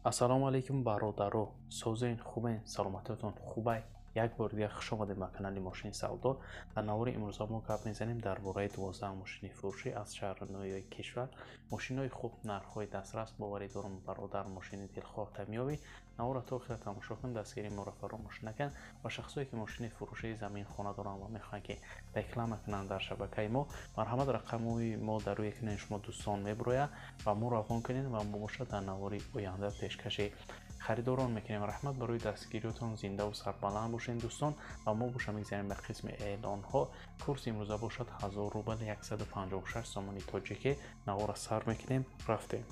ассалому алайкум бародаро, созен хубен, саломататон хубай. Як бор дигар хуш омадед ба канали Мошини Савдо. Дар навори имрӯза мо гап мезанем дар бораи 12 мошини фурӯшӣ аз шаҳри ноҳияи кишвар. Мошинҳои хуб, нархҳои дастрас, боварӣ дорам бародар мошини дилхоҳ тамёбӣ. Навора то хира тамошо кун, дастгирӣ моро фаромӯш накун ва шахсое ки мошини фурӯшии замин хона доранд ва мехоҳанд ки реклама кунанд дар шабакаи мо, марҳамат рақамҳои мо дар рӯи экрани шумо дӯстон мебурояд ва мо равон кунед ва бошад дар навори оянда пешкаши харидорон мекунем. Раҳмат барои дастгириётон зиндаву сарбаланд бошед дӯстон ва мо боша мегзарем ба қисми эълонҳо. курси имрӯза бошад 1000 рубл 156 сомони тоҷикӣ. навора сар мекунем, рафтем.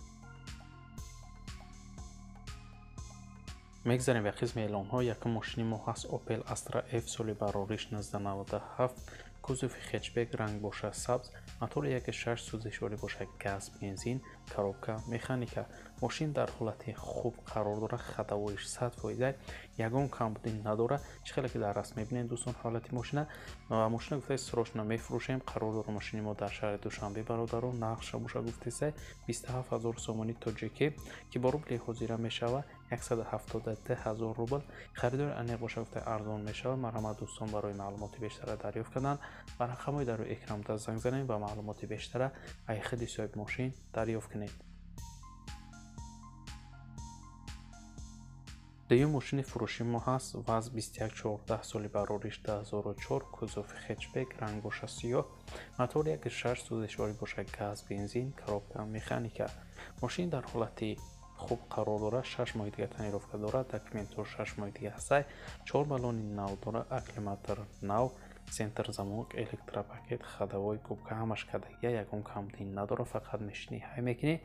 мегзарем ба қисми эълонҳо. якум мошини мо ҳаст Opel Astra F соли барориш 1997, кузови хетчбек, ранг бошад сабз, мотори 1.6 сӯзишворӣ бошад газ бензин, коробка механика. мошин дар ҳолати хуб қарор дорад, хатавоиш 100%, ягон камбудӣ надорад. чӣ хеле ки дар раст мебинед дӯстон ҳолати мошина ва мошина гуфтаед срочно мефурӯшем. қарор дорад мошини мо дар шаҳри Душанбе бародаро. нархша боша гуфтаед 27000 сомони тоҷикӣ ки бо рубли ҳозира мешавад 172000 рубл. харидори аниқ боша гуфтаед арзон мешавад. марҳамат дӯстон барои маълумоти бештара дарёфт кардан ба рақамҳои дар рӯи экранда занг занед ва маълумоти бештара аз худи соҳиби мошин дарёфт кунед. дуюм мошини фурӯши мо ҳаст ВАЗ 2114 соли барориш 2004, кузови хетчбек, ранг боша сиёҳ, мотори 1.6 сӯзишворӣ бошад газ бензин, коробка механика. мошин дар ҳолати хуб қарор дорад, 6 моҳи дига танировка дорад, документҳо 6 моҳи дига ҳастад, 4 баллони нав дорад, акклиматор нав, сентр замок, электропакет, ходовой, губка ҳамаш кадагия, ягон камбудӣ надорад, фақат мешини ҳай мекунӣ,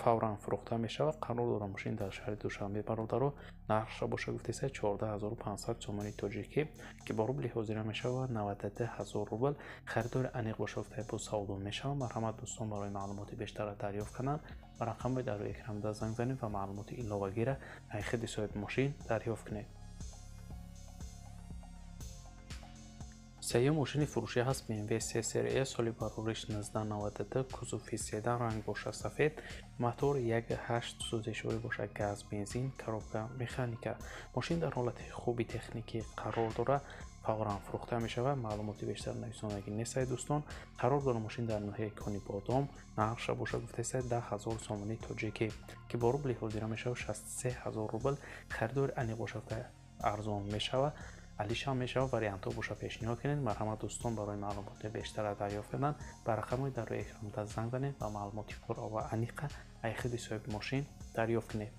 фавран фурӯхта мешавад. қарор дорад мошин дар шаҳри Душанбе бародаро. нархша боша гуфтаед 14500 сомони тоҷикӣ ки бо рубли ҳозира мешавад 92000 рубл. харидори аниқ боша гуфтаед бо савдо мешавад. марҳамат дӯстон барои маълумоти бештара дарёфт кардан ба рақамҳои дар рӯи экранда занг занед ва маълумоти иловагира аз худи соҳиби мошин дарёфт кунед. сеюм мошини фурӯшӣ ҳаст BMW C серия соли барориш 1992, кузови седан, ранг боша сафед, мотор 1.8 сӯзишворӣ бошад газ бензин, коробка механика. мошин дар ҳолати хуби техникӣ қарор дорад, фавран фурӯхта мешавад. маълумоти бештар нависонагӣ нестад дӯстон. қарор дорад мошин дар ноҳияи Кони Бодом. нархша боша гуфтаед 10000 сомони тоҷикӣ ки бо рубли ҳозира мешавад 63000 рубл. харидори аниқ боша гуфтаед арзон мешавад, алишам мешавад. вариантҳо боша пешниҳод кунед. марҳамат дӯстон барои маълумоти бештара дарёфт кардан ба рақамҳои дар рӯи экранда занг занед ва маълумоти пурра ва аниқа аз худи соҳиби мошин дарёфт кунед.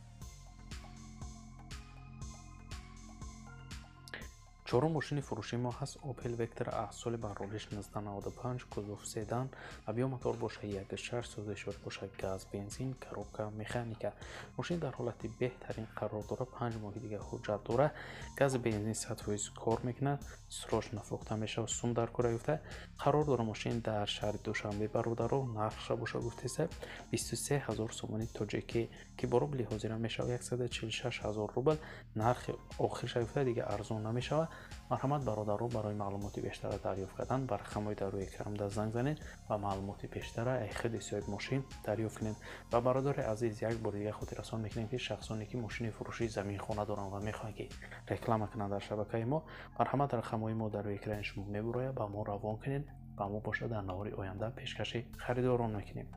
чорум мошини фурӯши мо ҳаст Opel Vectra A соли барориш 1995, кузов седан, авио мотор боша 1.6 сӯзишворӣ бошад газ бензин, коробка механика. мошин дар ҳолати беҳтарин қарор дорад, 5 моҳи дига ҳуҷҷат дорад, гази бензин 100% кор мекунад, срочно фурӯхта мешавад, сум дар кора юфта. қарор дорад мошин дар шаҳри Душанбе бародаро. нархша боша гуфтаед 23000 сомони тоҷикӣ ки бо рубли ҳозира мешавад 146000 рубл. нархи охирша юфта дига арзон намешавад. марҳамат бародаро барои маълумоти бештара дарёфт кардан ба рақамҳои дар рӯи экранда занг занед ва маълумоти бештара аз худи соҳиби мошин дарёфт кунед. ва бародари азиз, як бори дига хотиррасон мекунем ки шахсоне ки мошини фурӯшии замин хона доранд ва мехоҳанд ки реклама кунанд дар шабакаи мо, марҳамат рақамҳои мо дар рӯи экрани шумо мебурояд, ба мо равон кунед ва мо боша дар навори оянда пешкаши харидорон мекунем.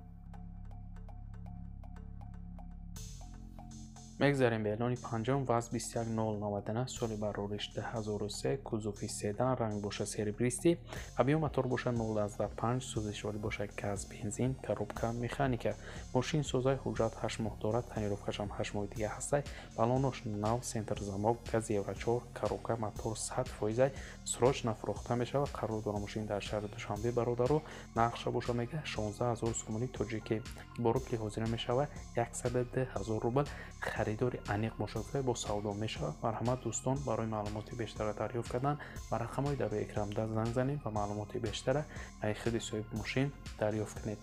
мегзарем ба эълони панҷум. ВАЗ 21099 соли барориш 2003, кузови седан, ранг боша серебристӣ, авио мотор боша 0.5 сӯзишворӣ бошад газ бензин, коробка механика. мошин созаи ҳуҷҷат 8 моҳ дорад, танировкашам 8 моҳи дига ҳастад, баллонош нав, сентр замок, гази евро 4, коробка мотор 100%, срочно фурӯхта мешавад. қарор дорад мошин дар шаҳри Душанбе бародаро. нархша боша мега 16000 сомони тоҷикӣ ки бо рубли ҳозира мешавад 120000 рубл. харидори аниқ боша гуфтаед бо савдо мешавад. марҳамат дӯстон барои маълумоти бештара дарёфт кардан ба рақамҳои дар рӯи экранда занг занед ва маълумоти бештара аз худи соҳиби мошин дарёфт кунед.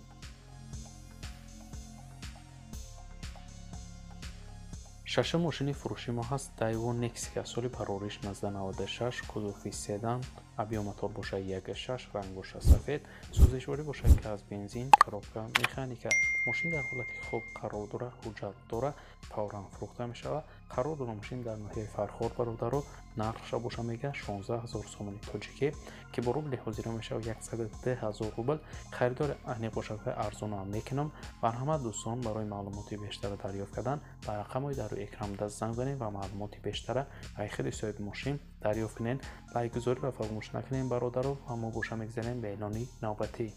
шашум мошини фурӯши мо ҳаст Daewoo Nexia соли парвориш 1996 кузофи седан абъём мотор бошад 1.6 ранг бошад сафед сӯзишворӣ бошад газ бензин коробка механика мошин дар ҳолати хуб қарор дорад ҳуҷҷат дорад фавран фурӯхта мешавад қарор дорад мошин дар ноҳияи Фарход бародаро нархша боша мега 16 000 сомони тоҷикӣ ки бо рубли ҳозира мешавад 110 000 рубл харидори аниқ бошад арзона мекунам марҳамат дӯстон барои маълумоти бештара дарёфт кардан ба рақамҳои дар экран занг занед ва маълумоти бештара ай худи соҳиби мошин дарёфт кунед лайкгузорӣ ва фаромӯш накунед бародаро ва мо боша мегзарем ба эълони навбатӣ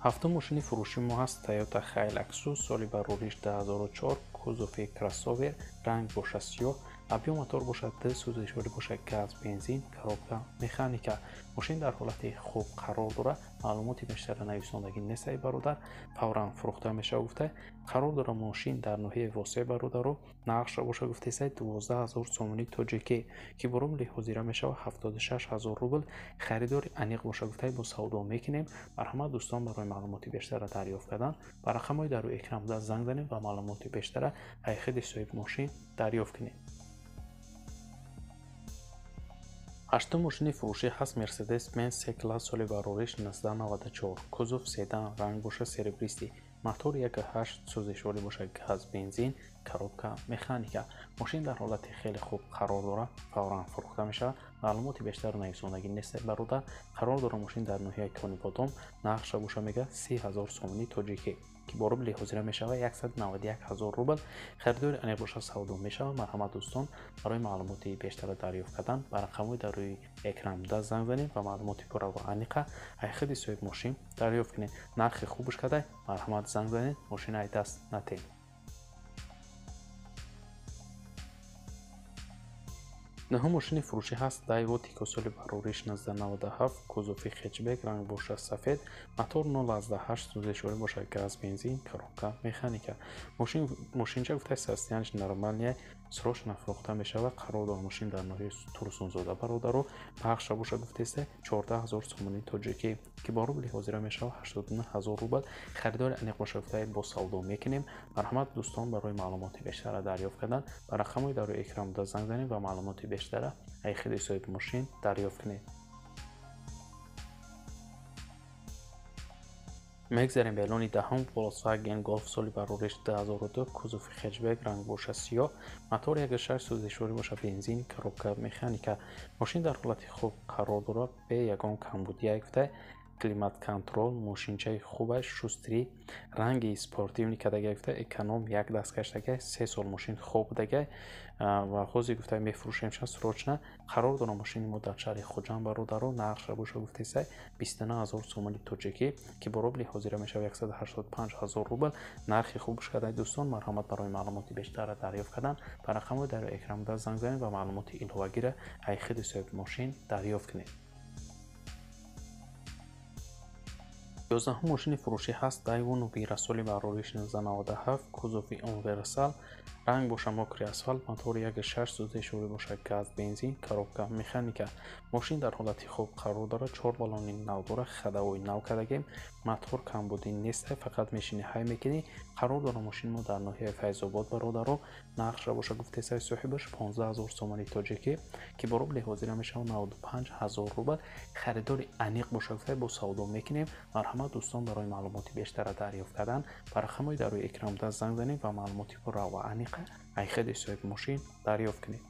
ҳафтум мошини фурӯши мо ҳаст Toyota Hilux соли барориш 2004 кузофи кроссовер ранг бошад сиёҳ абъём мотор бошад д сӯзишворӣ бошад газ бензин коробка механика мошин дар ҳолати хуб қарор дорад маълумоти бештара нависондагӣ нестаи бародар фавран фурӯхта мешавад гуфта қарор дорад мошин дар ноҳияи восеъ бародаро нақша боша гуфтаисай 12 000 сомони тоҷикӣ ки бо рубли ҳозира мешавад 76 000 рубл харидори аниқ боша гуфтай бо савдо мекунем марҳамат дӯстон барои маълумоти бештара дарёфт кардан ба рақамҳои дар рӯи экран занг занед ва маълумоти бештара ай худи соҳиби мошин дарёфт кунед ҳаштум мошини фурӯшӣ ҳаст Mercedes-Benz C-Class соли барориш 1994 кузов седан ранг боша серебристӣ мотор 1.8 сӯзишворӣ бошад газ бензин коробка механика мошин дар ҳолати хеле хуб қарор дорад фавран фурӯхта мешавад маълумоти бештар нависондагӣ нест бародар қарор дорад мошин дар ноҳияи Конибодом нақша боша мега 30 000 сомони тоҷикӣ ки бо рубли ҳозира мешавад 191 000 рубл харидори аниқ боша савдо мешавад марҳамат дӯстон барои маълумоти бештара дарёфт кардан ба рақамҳои дар рӯи экран занг занед ва маълумоти пурра ва аниқа ай худи соҳиби мошин дарёфт кунед нархи хубаш кадай марҳамат занг занед мошина ай даст натед ноҳум мошини фурӯшӣ ҳаст Daewoo Tico соли барориш 1997 кузофи хетчбек ранг бошад сафед мотор 0.8 сӯзишворӣ бошад газ бензин коробка механика мошинча гуфтаи состоянияш нормалия срочно фурӯхта мешавад қарор дорад мошин дар ноҳияи Турсунзода бародаро пахша бошад гуфтаиста 14 000 сомони тоҷикӣ ки бо рубли ҳозира мешавад 89 000 рубл харидори аниқ боша гуфтаи бо савдо мекунем марҳамат дӯстон барои маълумоти бештара дарёфт кардан ба рақамҳои дар рӯи экран занг занед ва маълумоти бештара ай худи соҳиби мошин дарёфт кунед мегзарем ба эълони даҳум Volkswagen Golf соли барориш 2002 кузофи хетчбек ранг боша сиёҳ мотор 1.6 сӯзишворӣ боша бензин коробка механика мошин дар ҳолати хуб қарор дорад бе ягон камбудия гуфта климат контрол мошинчаи хубаш шустрӣ ранги спортивни кадаga гуфта эконом як дасткаштага 3 сол мошин хоб будаga ва ҳозир гуфта мефурӯшемша срочна қарор дорам мошини мо дар шаҳри Хоҷанд бародаро нақша боша гуфтаисай 29 000 сомони тоҷикӣ ки бо рубли ҳозира мешавад 185 000 рубл нархи хубаш кадай дӯстон марҳамат барои маълумоти бештара дарёфт кардан ба рақамҳои дар экран занг занед ва маълумоти иловагира ай худи соҳиби мошин дарёфт кунед 11 мошини фурӯшӣ ҳаст Daewoo Nubira соли барориш 1997 кузофи универсал ранг боша мокри асфалт мотор 1.6 сӯзишворӣ бошад газ бензин коробка механика мошин дар ҳолати хуб қарор дорад 4 баллони нав дорад хадавои нав кадагем мотор камбудӣ нест фақат мешини ҳай мекунӣ қарор дорад мошини мо дар ноҳияи Файзобод бародаро нақша боша гуфтаисай соҳибаш 15 000 сомони тоҷикӣ ки бо рубли ҳозира мешавад 95 000 рубл харидори аниқ боша гуфтай бо савдо мекунем марҳамат дӯстон барои маълумоти бештара дарёфт кардан ба рақамҳои дар рӯи экран занг занед ва маълумоти пурра ва аниқа ай худи соҳиби мошин дарёфт кунед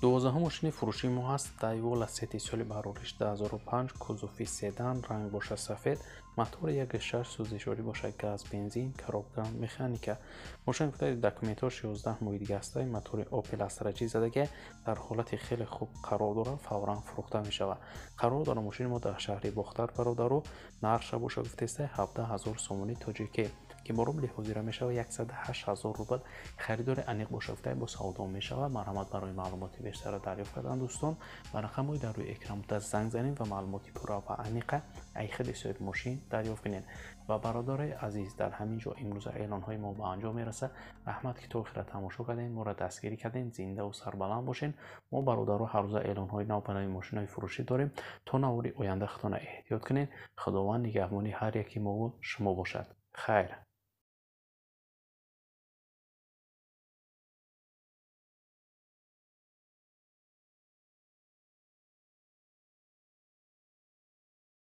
12 мошини фурӯши мо ҳаст Daewoo Lacetti соли барориш 2005 кузофи седан ранг боша сафед мотор 1.6 сӯзишворӣ бошад газ бензин коробка механика мошин гуфтаи документош 11 моҳи дига ҳастай мотори Opel Astra-G задага дар ҳолати хеле хуб қарор дорад фавран фурӯхта мешавад қарор дорад мошини мо дар шаҳри Бохтар бародаро нархша боша гуфтаистай 17 000 сомони тоҷикӣ که با روبل حاضر میشود 108,000 روبل خریدار انیق باشگفته با سعودی میشود. مرحمت برای معلومات بیشتر دریافت کردن دوستان و رقم‌های در روی اکران زنگ زنید و معلومات پورا و انیق ای خرید سویت ماشین دریافت کنید. و برادرای عزیز در همین جا امروز اعلان های ما به انجام میرسه. رحمت که تو را تماشا کردین، ما را دستگیری کردین، زنده و سربلند باشین. ما برادرها هر روز اعلان های نو برای ماشین های فروشی داریم. تا نوری آینده خودتان احتیاط کنین. خداوند نگهبانی هر یکی ما و شما باشد. خیر.